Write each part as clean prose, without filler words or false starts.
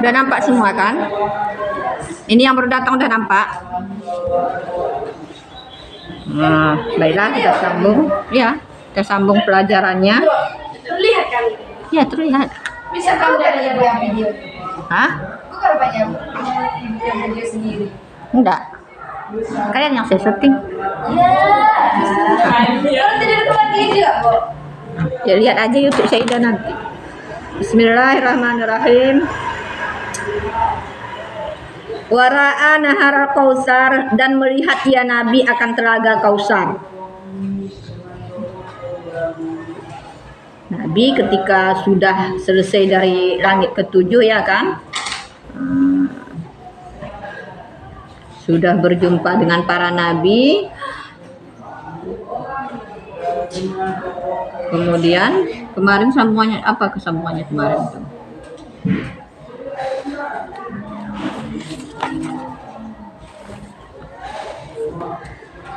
Udah nampak semua kan? Ini yang baru datang udah nampak. Nah, baiklah kita sambung. Ya, kita sambung pelajarannya. Terlihat kan? Ya, terlihat. Bisa kamu dari yang video? Hah? Bukan banyak video sendiri. Enggak. Kalian yang saya setting. Ya. Kalau tidak ada video kok. Ya lihat aja YouTube saya udah nanti. Bismillahirrahmanirrahim. Wara'a nahar Kausar, dan melihat ia Nabi akan telaga Kausar. Nabi ketika sudah selesai dari langit ketujuh ya kan, sudah berjumpa dengan para nabi. Kemudian kemarin sambungannya apa, kesambungannya kemarin itu?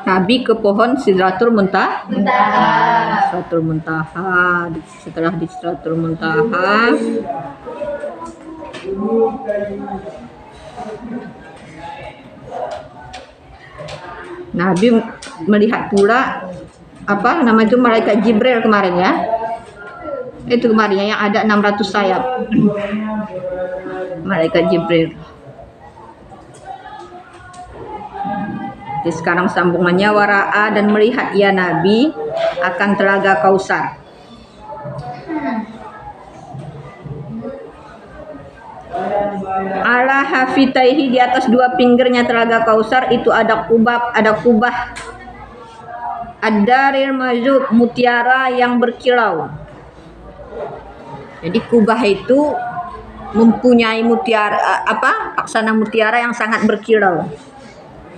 Nabi ke pohon Sidratul Muntaha. Sidratul Muntaha. Setelah di Sidratul Muntaha, Nabi melihat pula apa nama itu, malaikat Jibril kemarin ya. Itu kemarin yang ada 600 sayap. Malaikat Jibril. Jadi sekarang sambungannya, wara'a, dan melihat ia Nabi akan telaga Kausar. Ala hafitaihi, di atas dua pinggirnya telaga Kausar itu ada kubah ad-daril mazub, mutiara yang berkilau. Jadi kubah itu mempunyai mutiara laksana mutiara yang sangat berkilau.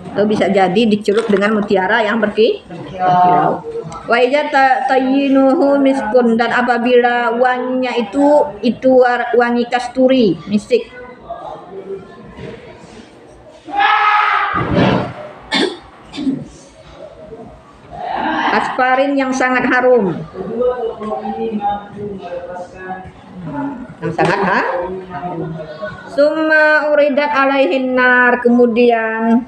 Atau bisa jadi dicelup dengan mutiara yang berkilau. Wa idza tayyinuhu miskun, dan apabila wanginya itu wangi kasturi, misik. Asparin, yang sangat harum. Yang sangat Summa uridat alaihin nar, kemudian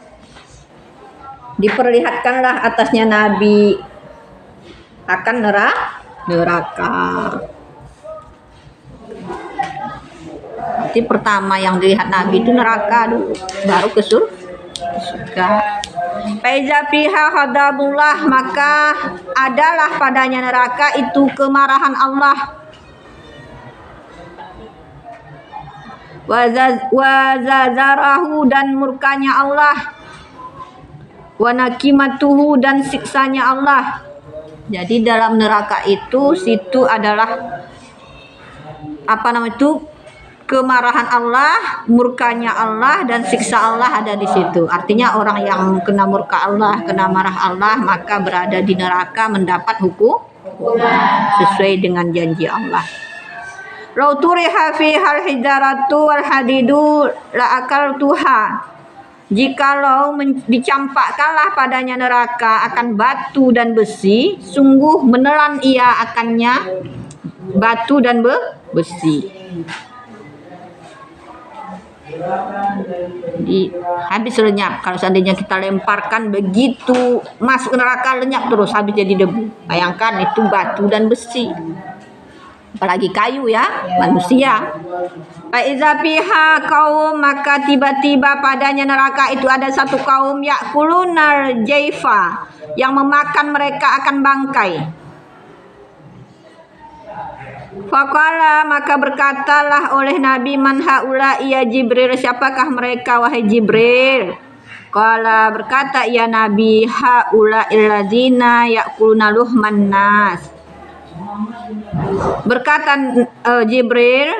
diperlihatkanlah atasnya Nabi akan neraka. Jadi pertama yang dilihat Nabi itu neraka dulu, baru ke surga. Faiza fiha ghadabullah, maka adalah padanya neraka itu kemarahan Allah. Wa zazarahu, dan murkanya Allah. Wa nakimatuhu, dan siksanya Allah. Jadi dalam neraka itu, situ adalah kemarahan Allah, murkanya Allah, dan siksa Allah ada di situ. Artinya orang yang kena murka Allah, kena marah Allah, maka berada di neraka mendapat hukum sesuai dengan janji Allah. Lau turiha fihal hijaratu wal hadidu la akaltuha. Jikalau dicampakkanlah padanya neraka akan batu dan besi, sungguh menelan ia akannya batu dan besi. Jadi habis lenyap. Kalau seandainya kita lemparkan begitu masuk neraka, lenyap terus, habis jadi debu. Bayangkan itu batu dan besi, apalagi kayu ya, manusia. Faiza fiha kaum, maka tiba-tiba padanya neraka itu ada satu kaum, yakulunar jaifa, yang memakan mereka akan bangkai. Faqala, maka berkatalah oleh Nabi, man haula ya Jibril, siapakah mereka wahai Jibril? Qala, berkata ya Nabi, haula illadzina yakuluna luhman nas. Berkata Jibril,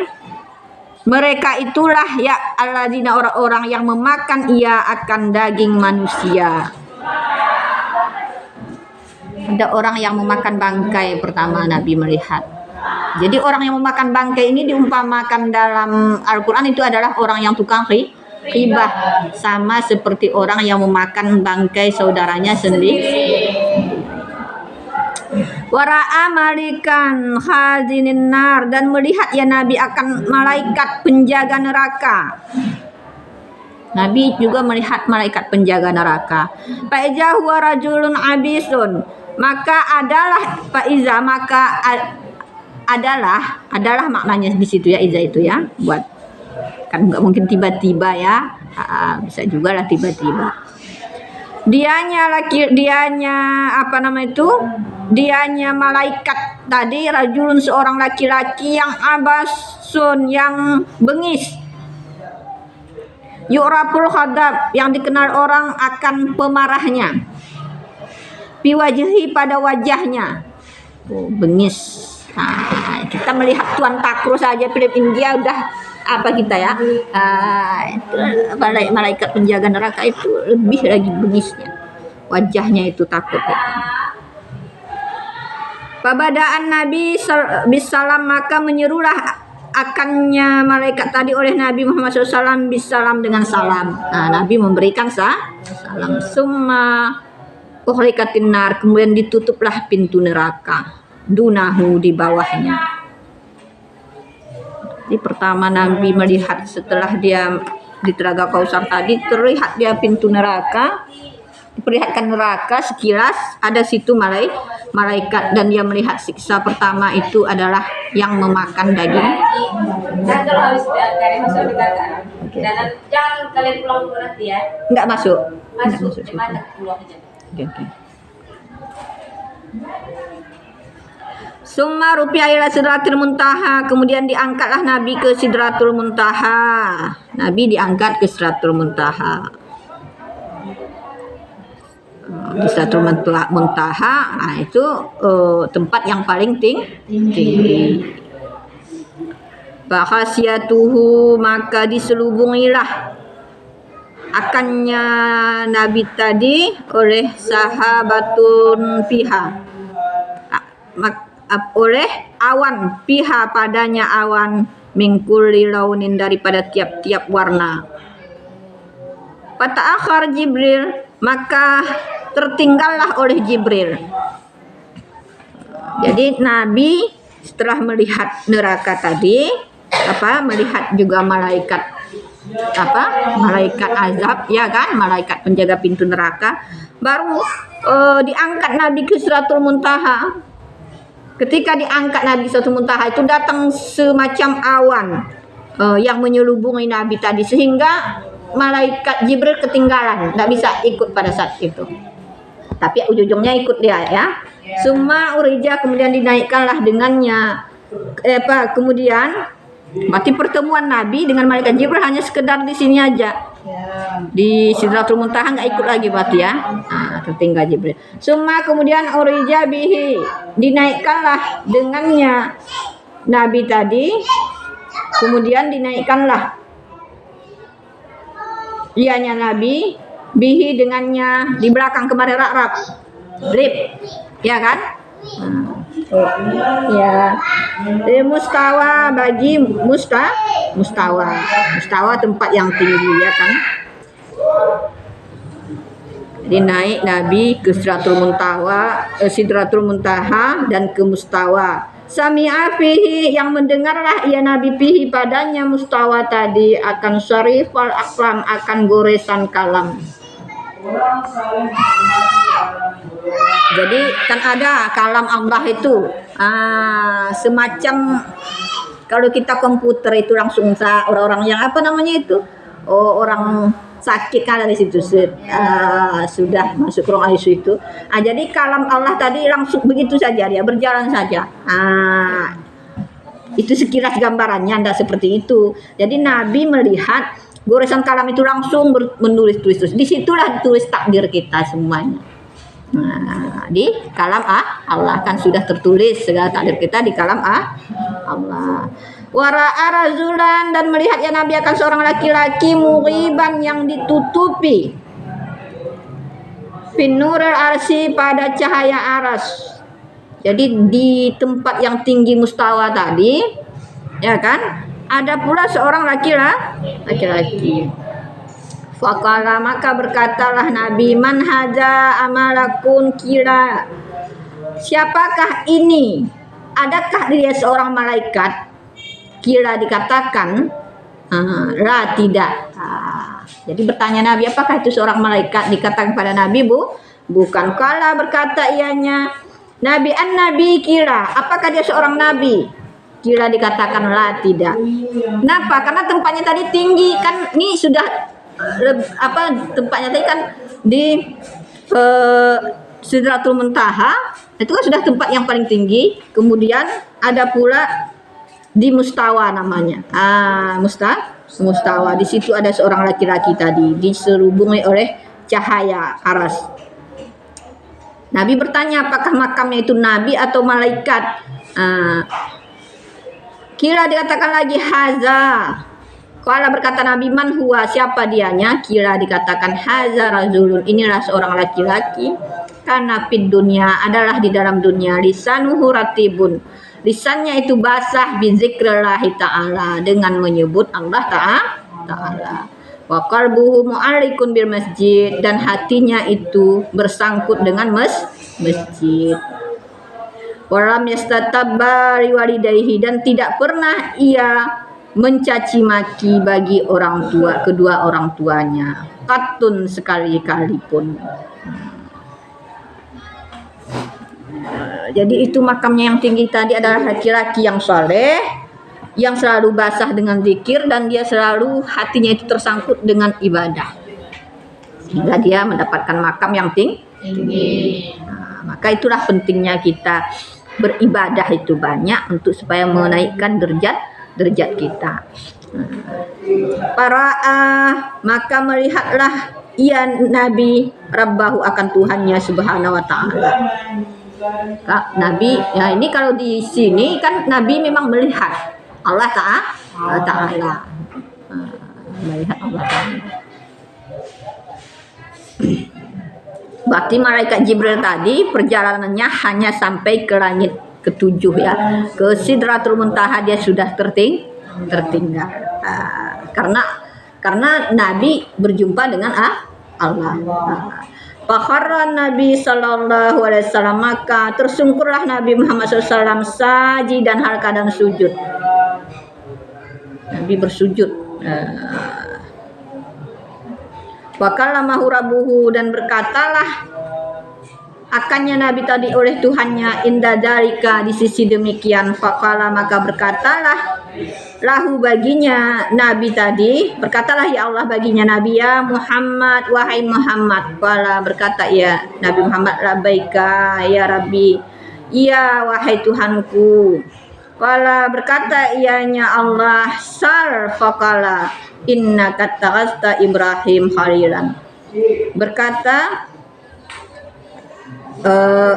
mereka itulah ya alladzina, orang-orang yang memakan ia akan daging manusia. Ada orang yang memakan bangkai pertama Nabi melihat. Jadi orang yang memakan bangkai ini diumpamakan dalam Al-Quran itu adalah orang yang tukang ghibah, sama seperti orang yang memakan bangkai saudaranya sendiri. Wara'a malikan khazinin nar, dan melihat ya Nabi akan malaikat penjaga neraka. Nabi juga melihat malaikat penjaga neraka. Faiza huwa rajulun abisun, maka adalah faiza, maka adalah maknanya di situ ya, iza itu ya, buat kan nggak mungkin tiba-tiba ya, bisa juga lah tiba-tiba. Dianya apa nama itu? Dianya malaikat tadi rajulun, seorang laki-laki yang abasun, yang bengis. Yu'raful khadab, yang dikenal orang akan pemarahnya. Biwajhi, pada wajahnya. Bengis. Nah, kita melihat Tuan Takro saja film India udah apa kita ya? Malaikat penjaga neraka itu lebih lagi bengisnya. Wajahnya itu takut. Pabadaan Nabi bisalam, maka menyerulah akannya malaikat tadi oleh Nabi Muhammad SAW bisalam, dengan salam. Nah, Nabi memberikan salam. Summa uhlikatin nar, kemudian ditutuplah pintu neraka. Dunahu, di bawahnya. Jadi pertama Nabi melihat setelah dia di Telaga Kausar tadi, terlihat dia pintu neraka, diperlihatkan neraka sekilas, ada situ malaikat, dan dia melihat siksa pertama itu adalah yang memakan daging. Dan kalau habis kalian masuk di kakak, dan jangan kalian pulang dulu nanti ya. Enggak masuk. Masuk di mana pulang aja. Oke. Summa rupiah ila sidratil muntaha, kemudian diangkatlah Nabi ke sidratul muntaha. Nabi diangkat ke sidratul muntaha. Di sidratul muntaha, nah itu tempat yang paling tinggi. Bahasyatuhu, maka diselubungilah akannya Nabi tadi oleh sahabatun fiha, oleh awan, fiha padanya awan, mingkulli launin, daripada tiap-tiap warna. Fata'akhar Jibril, maka tertinggallah oleh Jibril. Jadi Nabi setelah melihat neraka tadi, melihat juga malaikat azab, ya kan, malaikat penjaga pintu neraka, baru diangkat Nabi ke Sidratul Muntaha. Ketika diangkat Nabi ke Sidratul Muntaha, itu datang semacam awan yang menyelubungi Nabi tadi, sehingga malaikat Jibril ketinggalan, nggak bisa ikut pada saat itu, tapi ujung-ujungnya ikut dia ya. Summa urija, kemudian dinaikkanlah dengannya, kemudian berarti pertemuan Nabi dengan malaikat Jibril hanya sekedar di sini aja, di Sidratul Muntaha, nggak ikut lagi berarti ya. Nah, tertinggal Jibril. Summa, kemudian urija bihi, dinaikkanlah dengannya Nabi tadi, kemudian dinaikkanlah ianya Nabi, bihi dengannya, di belakang kemarin rap rip, ya kan? Ya, mustawa, bagi mustawa tempat yang tinggi, ya kan? Jadi naik Nabi ke Sidratul Muntaha dan ke mustawa. Sami'a fihi, yang mendengarlah ia Nabi fihi padanya mustawa tadi, akan syarif wal aklam, akan goresan kalam. Jadi kan ada kalam Allah itu, semacam kalau kita komputer itu langsung orang-orang yang apa namanya itu, orang sakit kan dari situ sudah masuk ruang ICU itu. Jadi kalam Allah tadi langsung begitu saja, dia berjalan saja. Itu sekilas gambarannya, tidak seperti itu. Jadi Nabi melihat goresan kalam itu langsung menulis terus. Disitulah ditulis takdir kita semuanya. Di kalam Allah kan sudah tertulis segala takdir kita di kalam Allah. Wara'a razulan, dan melihat ya Nabi akan seorang laki-laki mughiban, yang ditutupi, finurul arsy, pada cahaya aras. Jadi di tempat yang tinggi mustawa tadi, ya kan, ada pula seorang laki-laki. Faqala, maka berkatalah Nabi, man haja amalakun kila, siapakah ini? Adakah dia seorang malaikat? Kila dikatakan, la tidak. Jadi bertanya Nabi, apakah itu seorang malaikat? Dikatakan pada Nabi, bukan. Kala berkata ianya, Nabi an-nabi kila, apakah dia seorang nabi? Kila dikatakan la tidak. Kenapa? Karena tempatnya tadi tinggi kan, ini sudah tempatnya tadi kan di Sidratul Muntaha, itu kan sudah tempat yang paling tinggi. Kemudian ada pula di Mustawa namanya. Mustawa. Di situ ada seorang laki-laki tadi diserubungi oleh cahaya aras. Nabi bertanya apakah makamnya itu nabi atau malaikat. Kira dikatakan lagi haza. Kala berkata Nabi, man huwa, siapa dianya? Kira dikatakan haza razulun, inilah seorang laki-laki. Karena fid dunia, adalah di dalam dunia, lisanuhu ratibun, lisannya itu basah bizikrillahi ta'ala, dengan menyebut Allah ta'ala. Wa qalbuhu mu'allikun bil masjid, dan hatinya itu bersangkut dengan masjid. Walam yastatabba liwalidayhi, dan tidak pernah ia mencaci maki bagi orang tua, kedua orang tuanya, katun sekali-kali pun. Jadi itu makamnya yang tinggi tadi adalah laki-laki yang saleh, yang selalu basah dengan zikir, dan dia selalu hatinya itu tersangkut dengan ibadah, sehingga dia mendapatkan makam yang tinggi. Maka itulah pentingnya kita beribadah itu banyak untuk supaya menaikkan derajat kita. Maka melihatlah ia Nabi Rabbahu, akan Tuhannya subhanahu wa ta'ala. Nabi, ya ini kalau di sini kan Nabi memang melihat Allah Ta'ala. Melihat Allah Ta'ala. Berarti malaikat Jibril tadi perjalanannya hanya sampai ke langit ketujuh ya, ke Sidratul Muntaha dia sudah tertinggal. Karena Nabi berjumpa dengan Allah. Fakharra Nabi sallallahu alaihi wasallam, maka tersungkurlah Nabi Muhammad SAW sajidan hal keadaan sujud. Nabi bersujud. Wa kallamahu rabbuhu, dan berkatalah akannya Nabi tadi oleh Tuhannya, inda dzalika, di sisi demikian. Faqala, maka berkatalah lahu, baginya Nabi tadi, berkatalah ya Allah baginya Nabi, ya Muhammad, wahai Muhammad. Qala, berkata ya Nabi Muhammad, labbaika ya Rabbi, iya wahai Tuhanku. Qala, berkata ianya Allah, sal. Faqala, innaka taghasta Ibrahim khalilan. Berkata,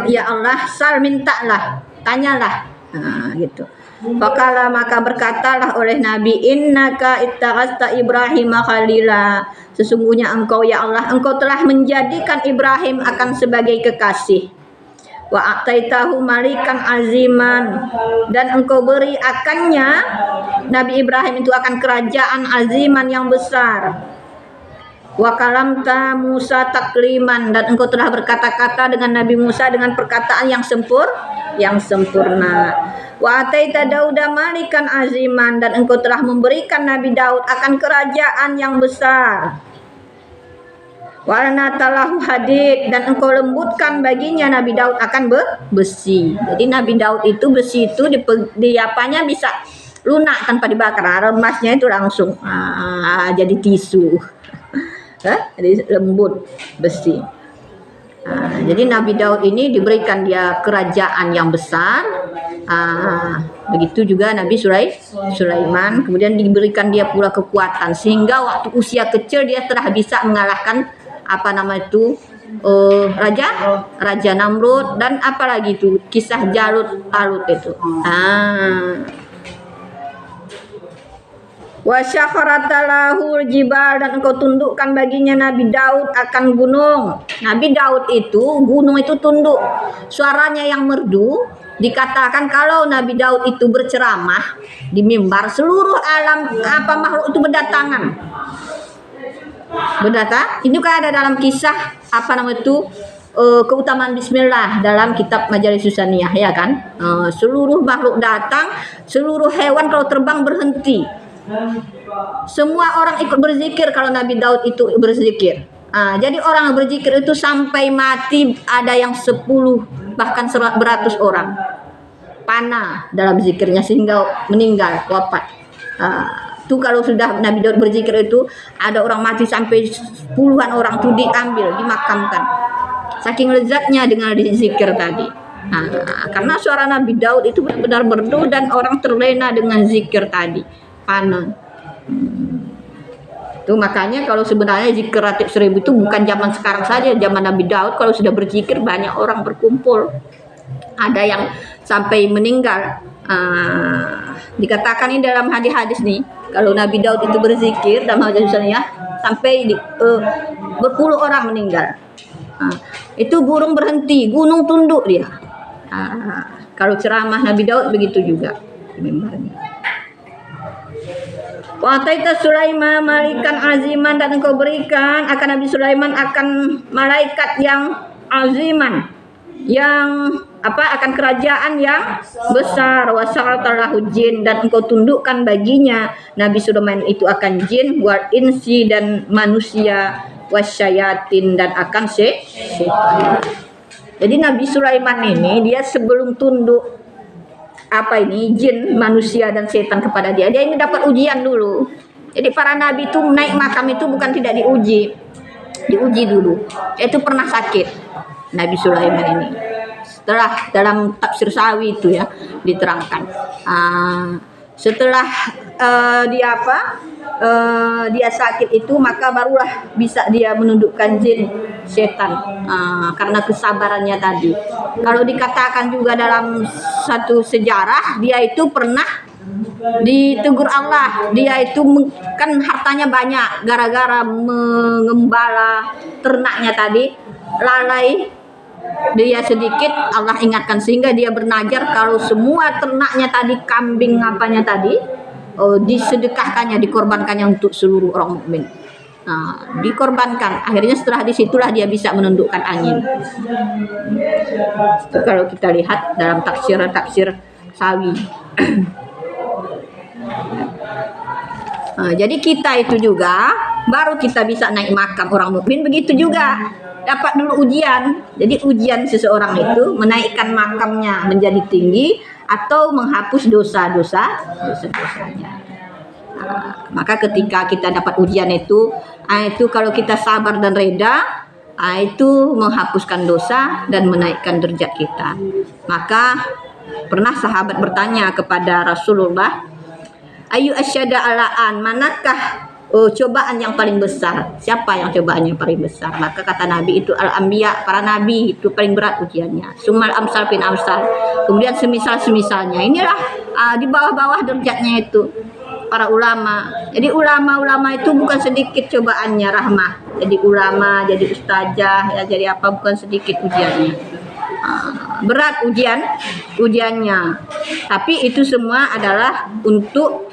ya Allah, sal, mintalah, tanyalah, gitu. Fakala, maka berkatalah oleh Nabi, innaka ittaghasta Ibrahim khalila, sesungguhnya engkau ya Allah, engkau telah menjadikan Ibrahim akan sebagai kekasih. Wa ataitahu malikan aziman, dan engkau beri akannya Nabi Ibrahim itu akan kerajaan aziman yang besar. Wa kalamta Musa takliman, dan engkau telah berkata-kata dengan Nabi Musa dengan perkataan yang sempurna. Wa ataita Dauda malikan aziman, dan engkau telah memberikan Nabi Daud akan kerajaan yang besar. Wa natalahu hadid, dan engkau lembutkan baginya Nabi Daud akan besi. Jadi Nabi Daud itu besi itu di apanya bisa lunak tanpa dibakar. Remasnya itu langsung jadi tisu. Jadi lembut besi. Jadi Nabi Daud ini diberikan dia kerajaan yang besar. Begitu juga Nabi Sulaiman, kemudian diberikan dia pula kekuatan, sehingga waktu usia kecil dia telah bisa mengalahkan Raja Namrud, dan apalagi itu kisah Jalut itu. Wa syakharatalahu jibal, dan engkau tundukkan baginya Nabi Daud akan gunung. Nabi Daud itu, gunung itu tunduk, suaranya yang merdu. Dikatakan kalau Nabi Daud itu berceramah di mimbar, seluruh alam makhluk itu berdatang. Ini kan ada dalam kisah keutamaan bismillah dalam kitab Majalis Susaniyah, ya kan? Seluruh makhluk datang, seluruh hewan kalau terbang berhenti. Semua orang ikut berzikir kalau Nabi Daud itu berzikir. Jadi orang berzikir itu sampai mati ada yang 10 bahkan 100 orang panah dalam zikirnya sehingga meninggal wafat. Tuh kalau sudah Nabi Daud berzikir itu ada orang mati sampai puluhan orang tuh diambil dimakamkan. Saking lezatnya dengan zikir tadi. Karena suara Nabi Daud itu benar-benar merdu dan orang terlena dengan zikir tadi. Panah. Tuh makanya kalau sebenarnya zikir ratib 1000 itu bukan zaman sekarang saja, zaman Nabi Daud kalau sudah berzikir banyak orang berkumpul. Ada yang sampai meninggal. Dikatakan ini dalam hadis-hadis nih, kalau Nabi Daud itu berzikir dalam hadis ya sampai berpuluh orang meninggal. Itu burung berhenti, gunung tunduk dia. Kalau ceramah Nabi Daud begitu juga mimbarnya. Wa ataita Sulaiman malikan aziman, dan engkau berikan akan Nabi Sulaiman akan malaikat yang aziman, yang akan kerajaan yang besar. Wa sa'atalahu jin, dan engkau tundukkan baginya Nabi Sulaiman itu akan jin, wal insi, dan manusia, wasyayatin, dan akan setan. Jadi Nabi Sulaiman ini dia sebelum tunduk jin, manusia, dan setan kepada dia ini dapat ujian dulu. Jadi para nabi itu naik makam itu bukan tidak diuji dulu. Itu pernah sakit Nabi Sulaiman ini. Setelah dalam tafsir Sawi itu ya diterangkan. Setelah dia sakit itu maka barulah bisa dia menundukkan jin, setan, karena kesabarannya tadi. Kalau dikatakan juga dalam satu sejarah dia itu pernah ditegur Allah, dia itu kan hartanya banyak gara-gara mengembala ternaknya tadi lalai. Dia sedikit Allah ingatkan sehingga dia bernajar kalau semua ternaknya tadi, kambing disedekahkannya, dikorbankannya untuk seluruh orang mukmin. Dikorbankan. Akhirnya setelah disitulah dia bisa menundukkan angin. Itu kalau kita lihat dalam tafsir Sawi. Jadi kita itu juga baru kita bisa naik makam orang mukmin, begitu juga dapat dulu ujian. Jadi ujian seseorang itu menaikkan makamnya menjadi tinggi atau menghapus dosa-dosanya. Maka ketika kita dapat ujian itu kalau kita sabar dan reda, itu menghapuskan dosa dan menaikkan derajat kita. Maka pernah sahabat bertanya kepada Rasulullah, ayu asyada alaan, manakah cobaan yang paling besar? Siapa yang cobaan yang paling besar? Maka kata Nabi itu al-anbiya, para nabi itu paling berat ujiannya. Sumal amsal bin amsal. Kemudian semisal-semisalnya. Inilah di bawah-bawah derajatnya itu para ulama. Jadi ulama itu bukan sedikit cobaannya, rahmah. Jadi ulama, jadi ustazah, ya jadi apa, bukan sedikit ujiannya. Berat ujiannya. Tapi itu semua adalah untuk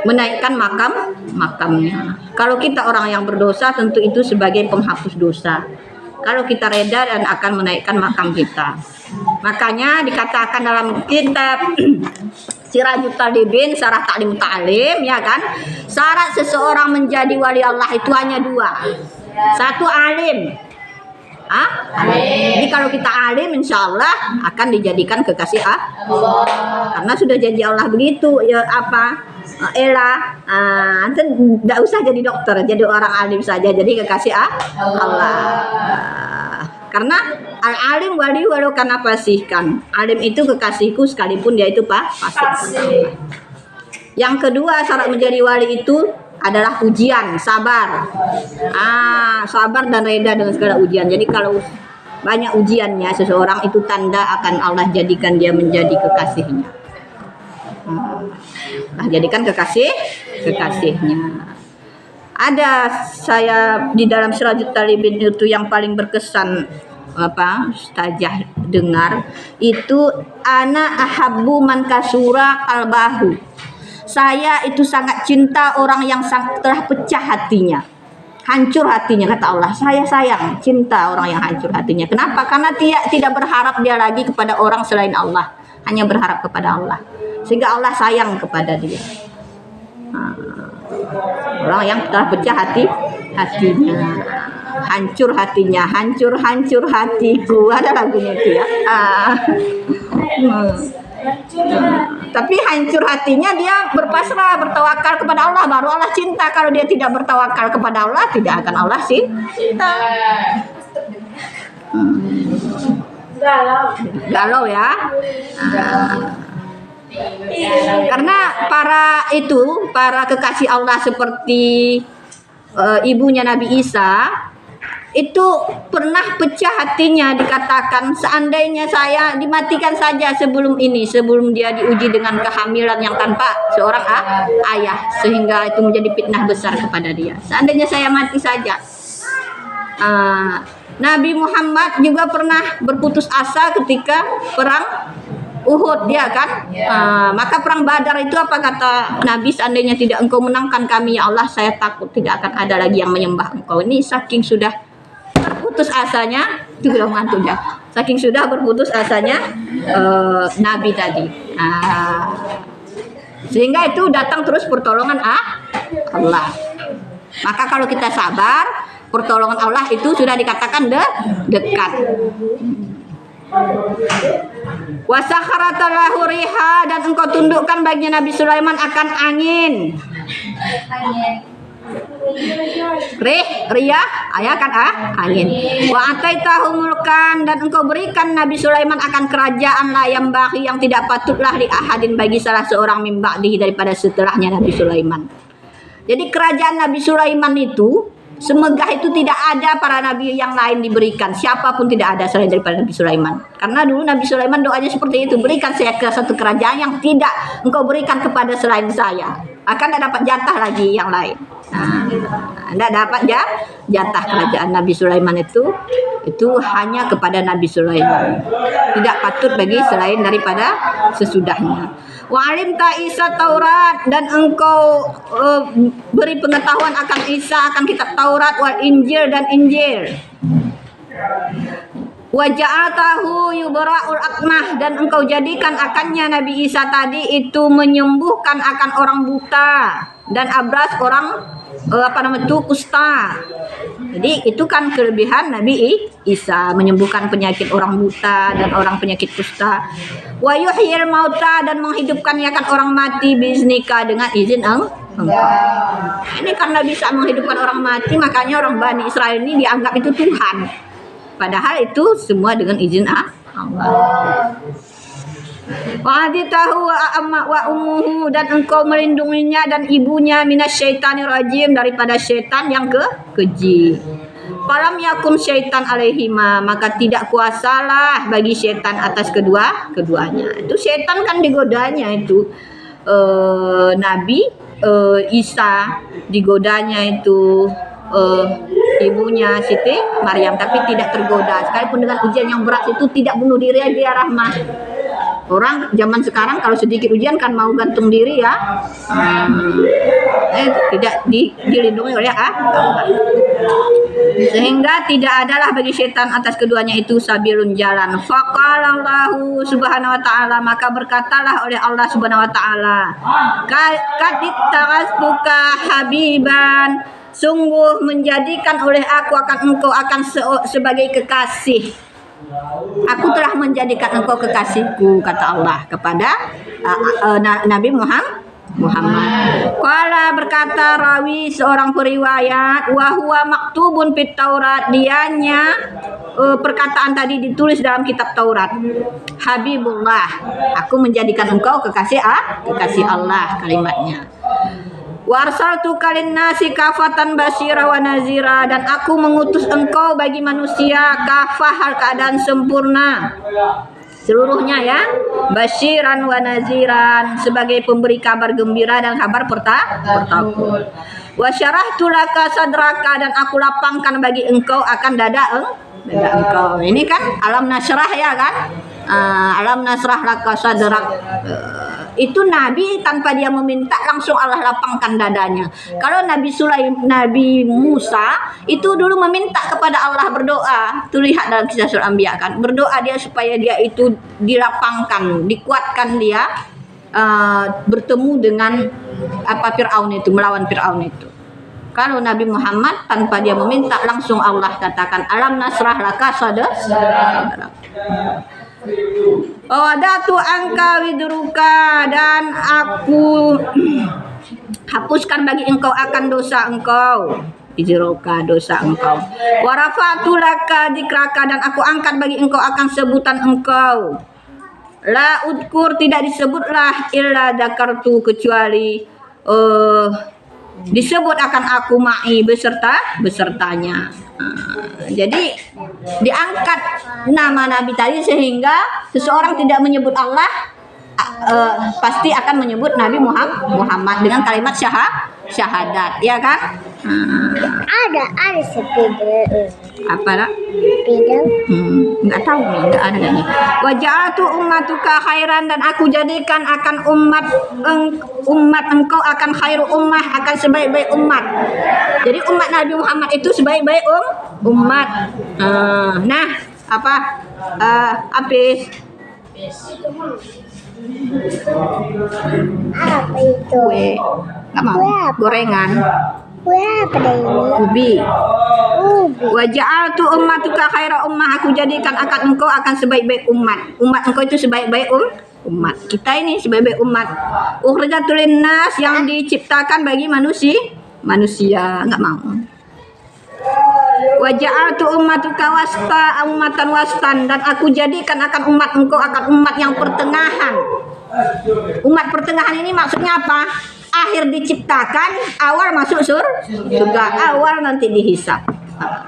menaikkan makamnya. Kalau kita orang yang berdosa tentu itu sebagai penghapus dosa. Kalau kita reda dan akan menaikkan makam kita. Makanya dikatakan dalam kitab Sirajul Talibin, Syarah Ta'lim Ta'lim, ya kan? Syarat seseorang menjadi wali Allah itu hanya 2. Satu, alim. Jadi kalau kita alim, insya Allah akan dijadikan kekasih Allah. Karena sudah janji Allah begitu. Ya nanti tidak usah jadi dokter, jadi orang alim saja, jadi kekasih Allah. Karena al-alim wali walau kana fasihkan. Alim itu kekasihku sekalipun dia itu fasik. Yang kedua syarat menjadi wali itu adalah ujian, sabar. Sabar dan reda dengan segala ujian. Jadi kalau banyak ujiannya seseorang itu tanda akan Allah jadikan dia menjadi kekasihnya. Jadikan kekasihnya. Ada saya di dalam Sirajul Talibin itu yang paling berkesan ustazah dengar itu, ana ahabbu man kasura qalbahu. Saya itu sangat cinta orang yang telah pecah hatinya. hancur hatinya, kata Allah. Saya sayang, cinta orang yang hancur hatinya. Kenapa? Karena dia tidak berharap dia lagi kepada orang selain Allah, hanya berharap kepada Allah, sehingga Allah sayang kepada dia. Orang yang telah pecah hatinya, hancur hatinya, hancur hatiku, ada lagunya itu ya. Tapi hancur hatinya dia berpasrah, bertawakal kepada Allah, baru Allah cinta. Kalau dia tidak bertawakal kepada Allah, tidak akan Allah cinta. Galau ya. Karena para kekasih Allah seperti ibunya Nabi Isa itu pernah pecah hatinya, dikatakan seandainya saya dimatikan saja sebelum dia diuji dengan kehamilan yang tanpa seorang ayah, sehingga itu menjadi fitnah besar kepada dia. Seandainya saya mati saja. Nabi Muhammad juga pernah berputus asa ketika perang Uhud, ya kan? Maka perang Badar itu apa kata Nabi? Seandainya tidak engkau menangkan kami, ya Allah, saya takut tidak akan ada lagi yang menyembah engkau. Ini saking sudah berputus asanya, itu belum mantul ya. Saking sudah berputus asanya Nabi tadi. Sehingga itu datang terus pertolongan Allah. Maka kalau kita sabar, pertolongan Allah itu sudah dikatakan dekat. Wasakharatallahu riha, dan engkau tundukkan bagi Nabi Sulaiman akan angin. Riyah, ayah kan angin. Wa ataitahu mulkan, dan engkau berikan Nabi Sulaiman akan kerajaan la yang bagi, yang tidak patutlah li ahadin bagi salah seorang min ba'dihi, daripada setelahnya Nabi Sulaiman. Jadi kerajaan Nabi Sulaiman itu semegah itu tidak ada para nabi yang lain diberikan, siapapun tidak ada selain daripada Nabi Sulaiman. Karena dulu Nabi Sulaiman doanya seperti itu, berikan saya ke satu kerajaan yang tidak engkau berikan kepada selain saya, akan tidak dapat jatah lagi yang lain. Tidak dapat jatah kerajaan Nabi Sulaiman itu hanya kepada Nabi Sulaiman, tidak patut bagi selain daripada sesudahnya. Wa'alim ta Isa Taurat, dan engkau beri pengetahuan akan Isa, akan kitab Taurat, wal Injil, dan Injil. Wa ja'atahu yubra'ul akmah, dan engkau jadikan akannya Nabi Isa tadi itu menyembuhkan akan orang buta dan abras, orang kusta. Jadi itu kan kelebihan Nabi Isa, menyembuhkan penyakit orang buta dan orang penyakit kusta. Wa yuhyil mauta, dan menghidupkannya kan orang mati biznika, dengan izin engkau. Ini karena bisa menghidupkan orang mati, makanya orang Bani Israel ini dianggap itu Tuhan. Padahal itu semua dengan izin Allah. Wa'aditahu wa ummuhu, dan engkau melindunginya dan ibunya minasyaitanir rajim, daripada syaitan yang keji. Falam yakun syaitan alaihima, maka tidak kuasalah bagi syaitan atas keduanya. Itu syaitan kan digodanya itu Nabi Isa, digodanya itu ibunya Siti Maryam, tapi tidak tergoda. Sekalipun dengan ujian yang berat itu tidak bunuh diri dia, Rahmah. Orang zaman sekarang kalau sedikit ujian kan mau gantung diri ya. Tidak dilindungi oleh Allah. Sehingga tidak adalah bagi syaitan atas keduanya itu sabilun, jalan. Faqalallahu subhanahu wa ta'ala, maka berkatalah oleh Allah subhanahu wa ta'ala, kadittarastuka habiban, sungguh menjadikan oleh aku akan engkau akan sebagai kekasih. Aku telah menjadikan engkau kekasihku, kata Allah kepada Nabi Muhammad. Qala, berkata rawi, seorang periwayat, wa huwa maktubun fit Taurat, dianya perkataan tadi ditulis dalam kitab Taurat. Habibullah, aku menjadikan engkau kekasih Allah, kalimatnya. Warsaltu kalin nasi kafatan basyira wa nazira, dan aku mengutus engkau bagi manusia kafah, hal keadaan sempurna seluruhnya ya, basyiran wa naziran, sebagai pemberi kabar gembira dan kabar pertakut. Wa syarahtu laka sadraka, dan aku lapangkan bagi engkau akan dada engkau. Ini kan alam nasrah ya kan, alam nasrah laka sadrak. itu Nabi tanpa dia meminta langsung Allah lapangkan dadanya. Kalau Nabi Musa itu dulu meminta kepada Allah, berdoa. Tuh lihat dalam kisah Surah Anbiya kan, berdoa dia supaya dia itu dilapangkan, dikuatkan dia bertemu dengan Fir'aun itu, melawan Fir'aun itu. Kalau Nabi Muhammad tanpa dia meminta langsung Allah katakan alam nasrah laka sadrak. Wadatu angka widruka, dan aku hapuskan bagi engkau akan dosa engkau. Widruka, dosa engkau. Warafatu laka dikraka, dan aku angkat bagi engkau akan sebutan engkau. La udkur, tidak disebutlah illa dakartu, kecuali disebut akan aku ma'i, besertanya. Jadi diangkat nama Nabi tadi sehingga seseorang tidak menyebut Allah pasti akan menyebut Nabi Muhammad dengan kalimat syahadat, ya kan? Ada sepeda. Apa lah? Sepeda. Nggak tahu nih, nggak ada kayaknya. Waja'atu ummatuka khairan, dan aku jadikan akan umat engkau akan khairu ummah, akan sebaik-baik umat. Jadi umat Nabi Muhammad itu sebaik-baik umat. Nah, Apis? Apa itu? Kue. Nggak mau? Gorengan. Kue apa dah ini? Ubi. Ubi. Waja'altu ummatuka khaira ummah, aku jadikan akan engkau akan sebaik-baik umat. Umat engkau itu sebaik-baik umat. Kita ini sebaik-baik umat. Ukhrijatul linnas, yang diciptakan bagi manusia. Enggak mau. Waja'altu ummatuka ummatan wastan, dan aku jadikan akan umat engkau akan umat yang pertengahan. Umat pertengahan ini maksudnya apa? Akhir diciptakan, awal masuk surga, awal nanti dihisab.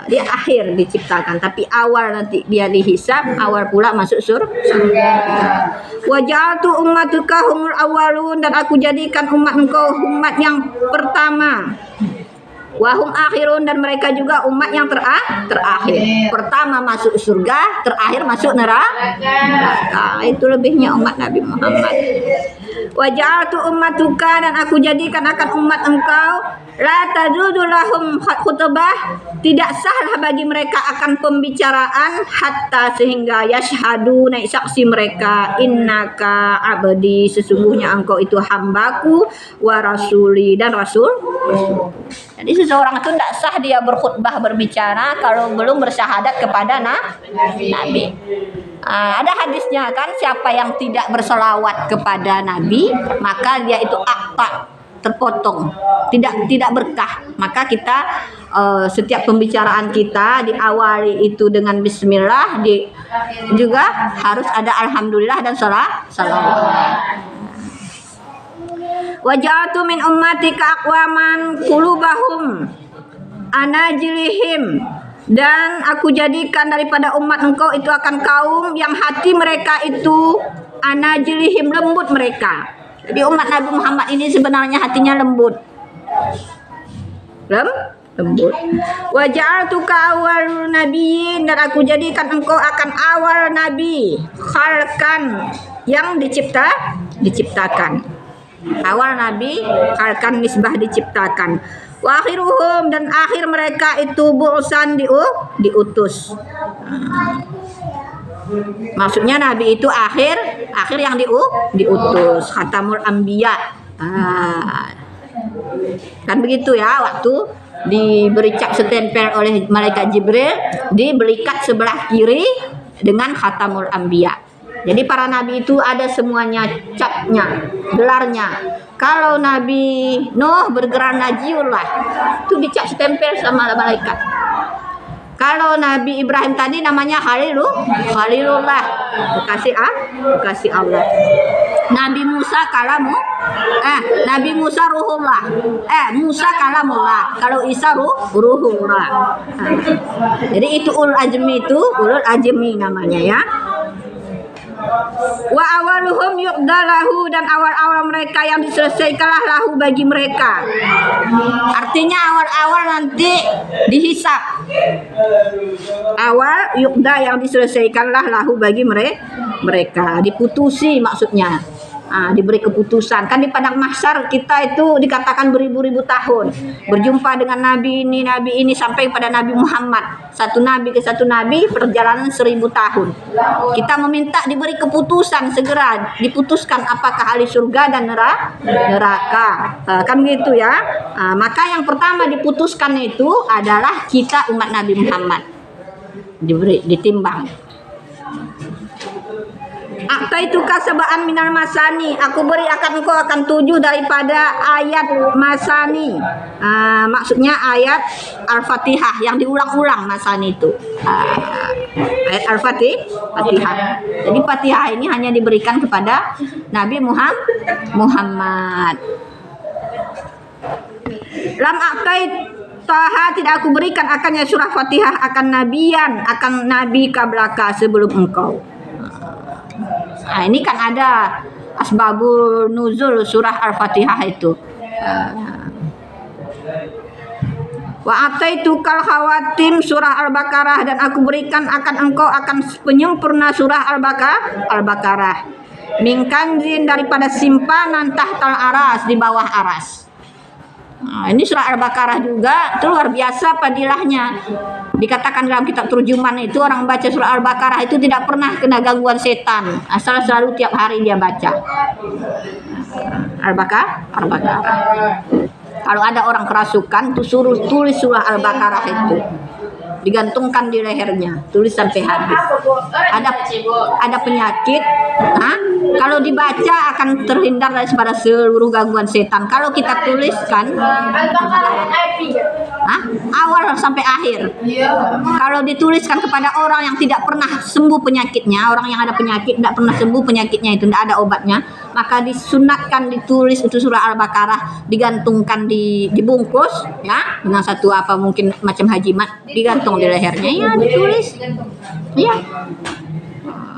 Dia akhir diciptakan, tapi awal nanti dia dihisab, awal pula masuk surga. Waja'altu ummatuka humul awwalun, dan aku jadikan umat engkau umat yang pertama. Wahum akhirun, dan mereka juga umat yang terakhir. Pertama masuk surga, terakhir masuk neraka. Itu lebihnya umat Nabi Muhammad. Waja'altu ummatuka, dan aku jadikan akan umat engkau la tajudu lahum khutbah, tidak sahlah bagi mereka akan pembicaraan hatta sehingga yashhadu, naik saksi mereka, innaka abdi, sesungguhnya engkau itu hambaku, wa rasuli, dan rasul. Jadi seseorang itu tidak sah dia berkhutbah, berbicara kalau belum bersyahadat kepada Nabi. Ada hadisnya kan, siapa yang tidak berselawat kepada Nabi maka dia itu terpotong, tidak berkah. Maka kita setiap pembicaraan kita diawali itu dengan bismillah, juga harus ada alhamdulillah dan salawat. Waja'atu min ummatika aqwaman qulubahum anajilihim, dan aku jadikan daripada umat engkau itu akan kaum yang hati mereka itu anajilihim, lembut mereka. Jadi umat Nabi Muhammad ini sebenarnya hatinya lembut. Lembut. Waja'altuka awwalun nabiyyin, dan aku jadikan engkau akan awal nabi, khalqan, yang diciptakan. Awal nabi, khalqan, nisbah, diciptakan. Wa akhiruhum, dan akhir mereka itu bu'san, diutus. Maksudnya nabi itu akhir yang diutus, khatamul anbiya. Kan begitu ya, waktu diberi cap setempel oleh malaikat Jibril, diberi kat sebelah kiri dengan khatamul anbiya. Jadi para nabi itu ada semuanya capnya, gelarnya. Kalau Nabi Nuh bergelar Najiullah, itu dicap setempel sama malaikat. Kalau Nabi Ibrahim tadi namanya Khalilullah, kekasih Allah. Nabi Musa Nabi Musa Ruhullah. Musa kalamullah. Kalau Isa Ruhullah. Jadi itu ulul ajmi namanya ya. Wa awaluhum yuqdalahu, dan awal-awal mereka yang diselesaikanlah lahu bagi mereka. Artinya awal-awal nanti dihisab. Awal yuqda, yang diselesaikanlah lahu bagi mereka, diputusi maksudnya. diberi keputusan. Kan di padang mahsyar kita itu dikatakan beribu-ribu tahun berjumpa dengan nabi ini sampai pada Nabi Muhammad. Satu nabi ke satu nabi perjalanan 1000 tahun. Kita meminta diberi keputusan, segera diputuskan apakah ahli surga dan neraka. Kan gitu ya. Maka yang pertama diputuskan itu adalah kita umat Nabi Muhammad. Ditimbang. Itu kasabaan minal masani, aku beri akan engkau akan 7 daripada ayat masani. Maksudnya ayat Al-Fatihah yang diulang-ulang masani itu. Ayat Al-Fatihah. Jadi Fatihah ini hanya diberikan kepada Nabi Muhammad. Lam akait Taha tidak aku berikan akannya surah Fatihah akan nabi kablaka sebelum engkau. Ini kan ada asbabul nuzul surah Al-Fatihah itu. Wa ataitukal khawatim surah Al-Baqarah dan aku berikan akan engkau akan penyempurna surah Al-Baqarah. Min kanzin daripada simpanan tahtal aras di bawah aras. Ini surah Al-Baqarah juga itu luar biasa fadilahnya. Dikatakan dalam kitab terjemahan itu orang baca surah Al-Baqarah itu tidak pernah kena gangguan setan, asal selalu tiap hari dia baca Al-Baqarah. Kalau ada orang kerasukan tuh suruh tulis surah Al-Baqarah itu, digantungkan di lehernya, tulis sampai habis. Ada penyakit, kalau dibaca akan terhindar daripada seluruh gangguan setan. Kalau kita tuliskan awal sampai akhir. Kalau dituliskan kepada orang yang tidak pernah sembuh penyakitnya, orang yang ada penyakit tidak pernah sembuh penyakitnya itu, tidak ada obatnya, maka disunatkan ditulis itu surah Al-Baqarah, digantungkan dibungkus ya dengan satu mungkin macam hajimat, digantung di lehernya ya, ditulis ya.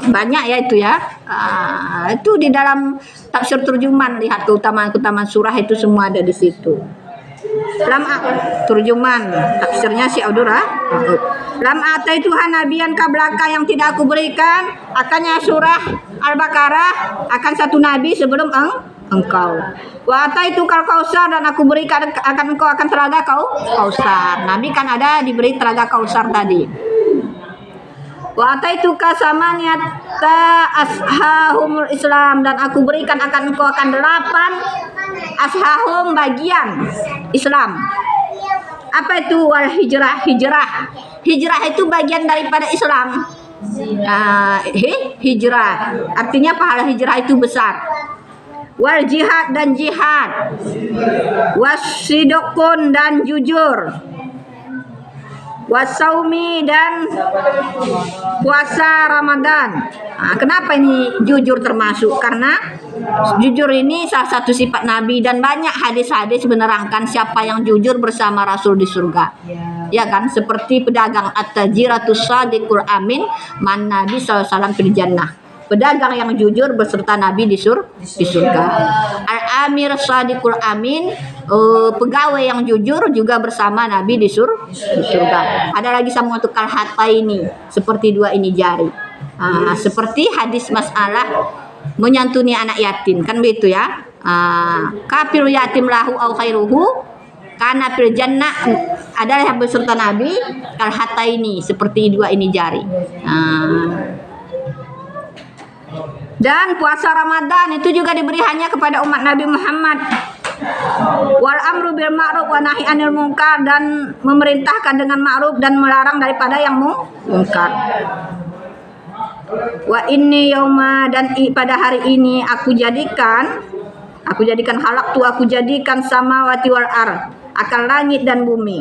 Banyak ya itu ya. Itu di dalam tafsir terjemahan, lihat keutamaan surah itu semua ada di situ. Lam terjemahan tafsirnya si Abdurrah. Lam ataitu nabiyan kablaka yang tidak aku berikan akannya surah Al-Baqarah akan satu nabi sebelum engkau. Wa ataitu kal kausar dan aku berikan akan engkau akan telaga kausar. Nabi kan ada diberi telaga kausar tadi. Wa ataituka samaniyata ashahumul Islam dan aku berikan akan engkau akan 8 ashahum bagian Islam. Apa itu wal hijrah? Hijrah itu bagian daripada Islam. Hijrah artinya pahala hijrah itu besar. Wal jihad dan jihad. Wasidqun dan jujur. Wasaumi dan puasa Ramadan. Kenapa ini jujur termasuk? Karena jujur ini salah satu sifat Nabi dan banyak hadis-hadis menerangkan siapa yang jujur bersama Rasul di surga. Ya kan? Seperti pedagang at-tajiratus shadiqul amin man Nabi SAW fil jannah. Pedagang yang jujur beserta Nabi di surga. Al-amir shadiqul amin, pegawai yang jujur juga bersama Nabi di surga. Ada lagi sama untuk kalhataini, seperti 2 ini jari. Seperti hadis masalah menyantuni anak yatim, kan begitu ya. Kafir yatim lahu au khairuhu karena fil jannah adalah beserta Nabi kalhataini, seperti 2 ini jari. Dan puasa Ramadan itu juga diberi hanya kepada umat Nabi Muhammad. Wal amru bil ma'ruf wa nahi anil munkar dan memerintahkan dengan ma'ruf dan melarang daripada yang munkar. Wa inni yauma dan pada hari ini aku jadikan aku jadikan samawati wal ard akan langit dan bumi.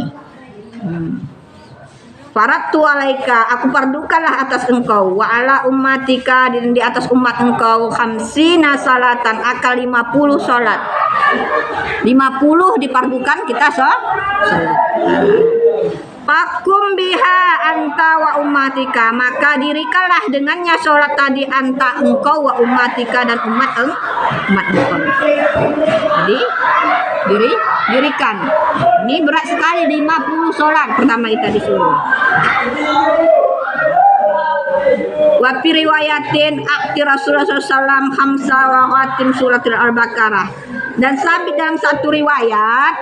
Faratu alaika aku pardukanlah atas engkau wa ala ummatika dan di atas umat engkau khamsina salatan akan 50 salat. 50 dipardukan kita salat. Fakum biha anta wa ummatika maka dirikanlah dengannya salat tadi anta engkau wa ummatika dan umat engkau. Jadi dirikan. Ini berat sekali 50 salat pertama kita disuruh. Wa Wa fi riwayatin akti Rasulullah SAW khamsa wa khatim surat Al-Baqarah. Dan sabit dalam satu riwayat,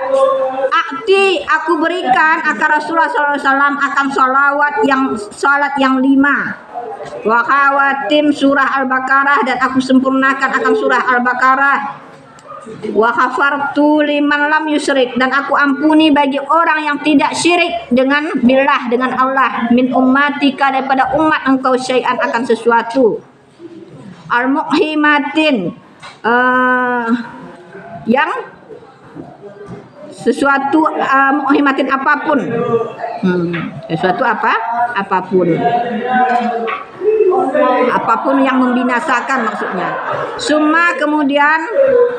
akti aku berikan akan Rasulullah SAW akan salat yang 5. Wa khawatim surah Al-Baqarah, dan aku sempurnakan akan surah Al-Baqarah. Wa ghafartu liman lam yusyrik, dan aku ampuni bagi orang yang tidak syirik dengan billah, dengan Allah, min ummatika, daripada umat engkau, syai'an akan sesuatu, al muhimatin yang sesuatu muhimatin apapun, sesuatu apapun yang membinasakan maksudnya. Summa kemudian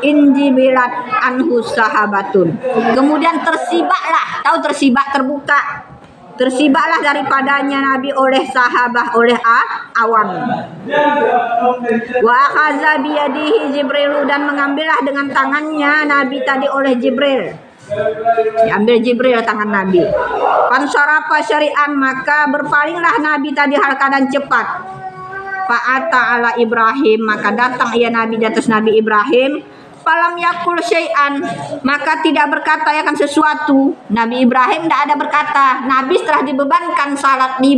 injibilat anhu sahabatun, kemudian tersibaklah, tahu tersibak, tersibaklah daripadanya Nabi oleh sahabah, oleh awan. Wa akhaza biyadihi Jibril, dan mengambillah dengan tangannya Nabi tadi oleh Jibril. Diambil Jibril tangan Nabi. Fansarafa syari'an, maka berpalinglah Nabi tadi hal keadaan cepat. Fa'ata ala Ibrahim, maka datang ia Nabi di atas Nabi Ibrahim. Falam yakul syai'an, maka tidak berkata akan sesuatu. Nabi Ibrahim tidak ada berkata. Nabi setelah dibebankan salat 50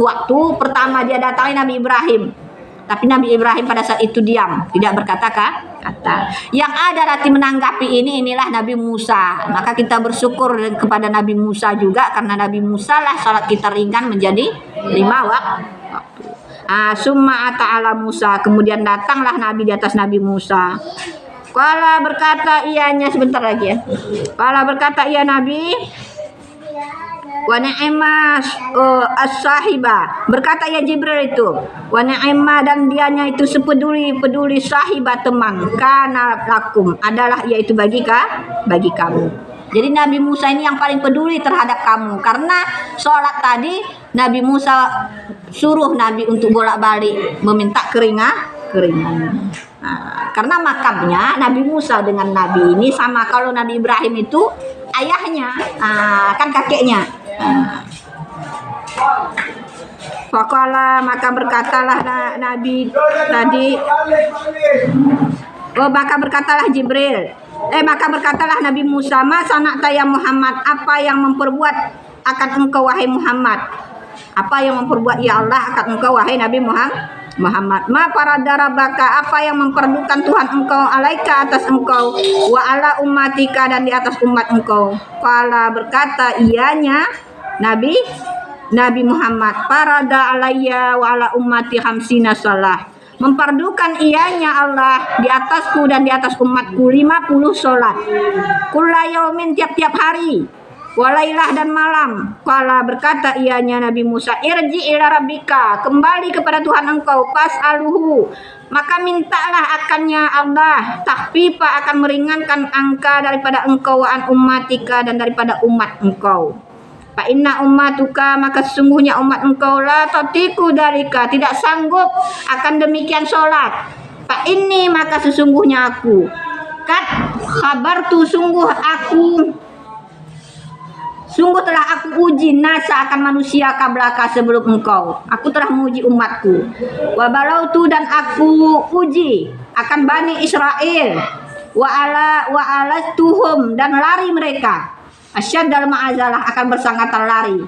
waktu, pertama dia datangi Nabi Ibrahim. Tapi Nabi Ibrahim pada saat itu diam, tidak berkata kata. Yang ada nanti menanggapi inilah Nabi Musa. Maka kita bersyukur kepada Nabi Musa juga, karena Nabi Musa lah salat kita ringan menjadi 5 waktu. Summa ta'ala Musa, kemudian datanglah Nabi di atas Nabi Musa. Qala berkata ianya, sebentar lagi ya. Qala berkata ia Nabi, wa ni'ma as-sahiba, berkata ya Jibril itu, wa ni'ma, dan dianya itu sepeduli sahibah, teman, kana lakum, adalah yaitu bagi kamu. Jadi Nabi Musa ini yang paling peduli terhadap kamu, karena sholat tadi Nabi Musa suruh Nabi untuk bolak-balik meminta keringan. Karena makamnya Nabi Musa dengan Nabi ini sama, kalau Nabi Ibrahim itu ayahnya, kan kakeknya. Faqala, maka berkatalah Nabi tadi, maka berkatalah Jibril, maka berkatalah Nabi Musa, ma sana'ta ya Muhammad, apa yang memperbuat akan engkau wahai Muhammad, apa yang memperbuat ya Allah akan engkau wahai Nabi Muhammad. Ma paradarabaka, apa yang memperdukan Tuhan engkau, alaika atas engkau, wa ala ummatika, dan di atas umat engkau. Qala berkata ianya Nabi Muhammad, parada alayya wa ala ummati khamsina shalah, memperdukan ianya Allah di atasku dan di atas umatku 50 salat, kulla yaumin, tiap-tiap hari, walailah, dan malam. Qala berkata ianya Nabi Musa, irji ila rabbika, kembali kepada Tuhan engkau, fas'aluhu, maka mintalah akannya Allah, takhfifa, akan meringankan angka daripada engkau, wa an ummatika, dan daripada umat engkau. Fa inna ummatuka, maka sesungguhnya umat engkau, la tatiku dalika, tidak sanggup akan demikian sholat. Fa inni, maka sesungguhnya aku, kat khabartu, sungguh telah aku uji nasa akan manusia kablaka, sebelum engkau. Aku telah menguji umatku. Wa balautu, dan aku uji akan Bani Israel. Wa alastuhum, dan lari mereka. Asyad dalam ma'azalah, akan bersangatan lari.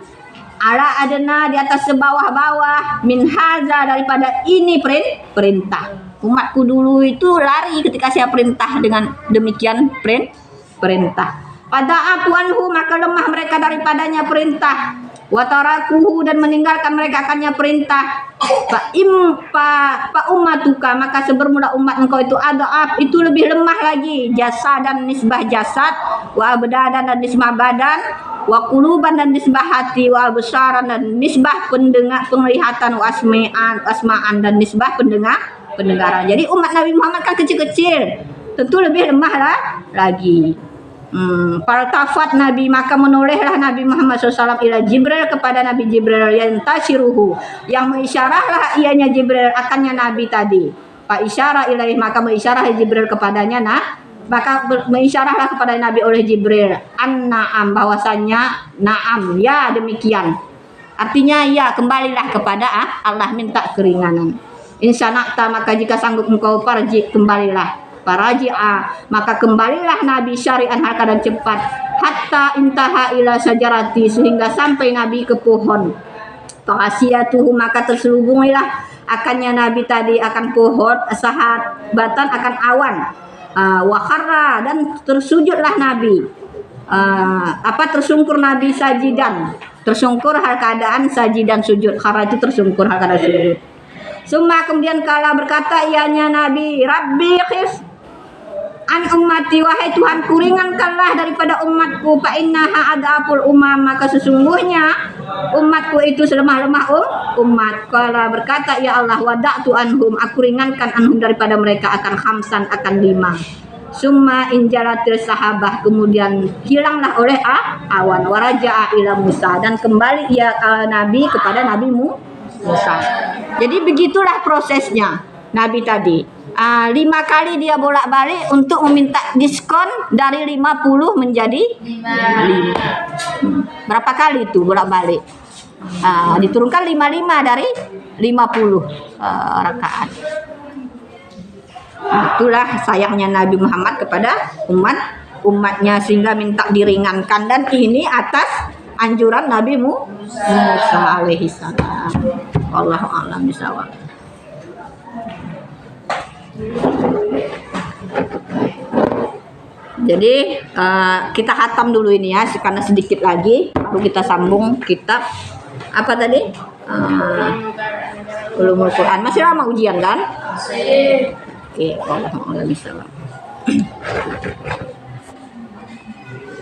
Ala adena, di atas sebawah-bawah, min haza, daripada ini perintah. Umatku dulu itu lari ketika saya perintah dengan demikian perintah. Pada apuanhu, maka lemah mereka daripadanya perintah. Watarakuhu, dan meninggalkan mereka akannya perintah. Fa ummatuka, maka sebermula umat engkau itu adaaf, itu lebih lemah lagi. Jasad dan nisbah jasad, wa abdadan, dan nisbah badan, wa quluban, dan nisbah hati, wa besaran, dan nisbah penglihatan, wa asma'an, dan nisbah pendengaran. Jadi umat Nabi Muhammad kan kecil-kecil, tentu lebih lemah lagi. Faltafat Nabi, maka menolehlah Nabi Muhammad SAW ila Jibril, kepada Nabi Jibril, yang tasyiruhu, yang mengisyarahlah ianya Jibril akannya Nabi tadi. Fa isyarah ilaih, maka mengisyarah Jibril kepadanya, maka mengisyarahlah kepada Nabi oleh Jibril, an-na'am, bahwasanya na'am, ya demikian. Artinya ya kembalilah kepada Allah, minta keringanan. Insana'ta, maka jika sanggup engkau farji, kembalilah. Faraji'a, maka kembalilah Nabi syari'an hal keadaan cepat. Hatta intaha ila sajarati, sehingga sampai Nabi ke pohon. Fa'asiyatuhu, maka terselubungilah akannya Nabi tadi akan pohon, sahabatan akan awan. Wakharra, dan tersujudlah Nabi. Tersungkur Nabi sajidan, tersungkur hal keadaan sajidan sujud. Khara itu tersungkur hal keadaan sujud. Summa, kemudian kala berkata ianya Nabi, Rabbi khif an ummati, wahai Tuhanku ringankanlah daripada umatku, fa innaha adaful umam, maka sesungguhnya umatku itu selemah-lemah umat. Kala berkata ya Allah, wada'tu anhum, aku ringankan anhum daripada mereka akan khamsan, akan 5. Summa injalatil sahabah, kemudian hilanglah oleh awan. Waraja'a ila Musa, dan kembali ia Nabi kepada Nabi Musa. Jadi begitulah prosesnya Nabi tadi. 5 kali dia bolak-balik untuk meminta diskon dari 50 menjadi 5. Berapa kali itu bolak-balik? Diturunkan 55 dari 50 rakaat. Itulah sayangnya Nabi Muhammad kepada umatnya, sehingga minta diringankan, dan ini atas anjuran Nabi Musa alaihi salam. Wallahu a'lam bishawab. Jadi kita khatam dulu ini ya, karena sedikit lagi baru kita sambung kitab apa tadi? Ulumul Quran. Masih lama ujian kan? Oke, wallahu a'lam bishawab.